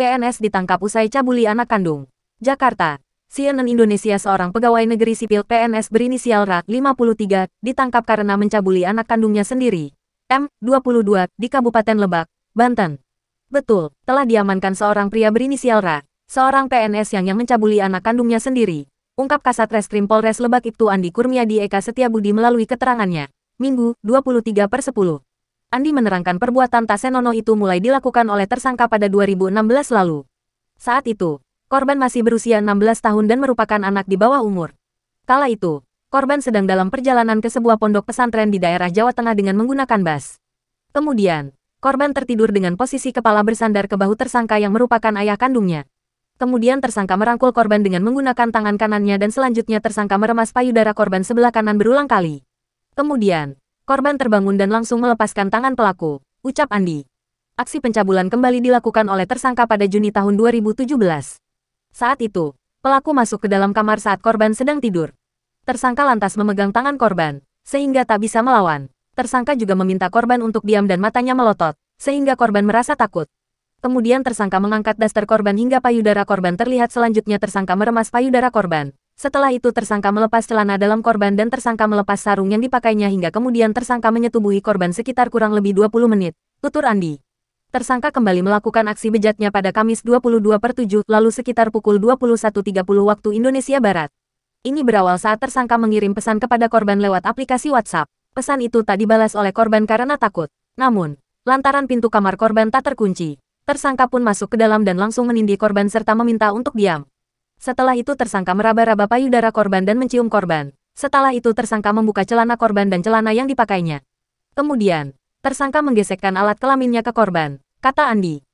PNS ditangkap usai cabuli anak kandung. Jakarta. CNN Indonesia, seorang pegawai negeri sipil PNS berinisial RA 53 ditangkap karena mencabuli anak kandungnya sendiri. M, 22, di Kabupaten Lebak, Banten. Betul, telah diamankan seorang pria berinisial RA, seorang PNS yang mencabuli anak kandungnya sendiri. Ungkap Kasat Reskrim Polres Lebak Ibtu Andi Kurniadi Eka Setiabudi melalui keterangannya. Minggu, 23/10. Andi menerangkan perbuatan tak senonoh itu mulai dilakukan oleh tersangka pada 2016 lalu. Saat itu, korban masih berusia 16 tahun dan merupakan anak di bawah umur. Kala itu, korban sedang dalam perjalanan ke sebuah pondok pesantren di daerah Jawa Tengah dengan menggunakan bus. Kemudian, korban tertidur dengan posisi kepala bersandar ke bahu tersangka yang merupakan ayah kandungnya. Kemudian tersangka merangkul korban dengan menggunakan tangan kanannya dan selanjutnya tersangka meremas payudara korban sebelah kanan berulang kali. Kemudian, korban terbangun dan langsung melepaskan tangan pelaku, ucap Andi. Aksi pencabulan kembali dilakukan oleh tersangka pada Juni tahun 2017. Saat itu, pelaku masuk ke dalam kamar saat korban sedang tidur. Tersangka lantas memegang tangan korban, sehingga tak bisa melawan. Tersangka juga meminta korban untuk diam dan matanya melotot, sehingga korban merasa takut. Kemudian tersangka mengangkat daster korban hingga payudara korban terlihat. Selanjutnya tersangka meremas payudara korban. Setelah itu tersangka melepas celana dalam korban dan tersangka melepas sarung yang dipakainya hingga kemudian tersangka menyetubuhi korban sekitar kurang lebih 20 menit, tutur Andi. Tersangka kembali melakukan aksi bejatnya pada Kamis 22/7 lalu sekitar pukul 21.30 waktu Indonesia Barat. Ini berawal saat tersangka mengirim pesan kepada korban lewat aplikasi WhatsApp. Pesan itu tak dibalas oleh korban karena takut. Namun, lantaran pintu kamar korban tak terkunci, tersangka pun masuk ke dalam dan langsung menindih korban serta meminta untuk diam. Setelah itu tersangka meraba-raba payudara korban dan mencium korban. Setelah itu tersangka membuka celana korban dan celana yang dipakainya. Kemudian, tersangka menggesekkan alat kelaminnya ke korban, kata Andi.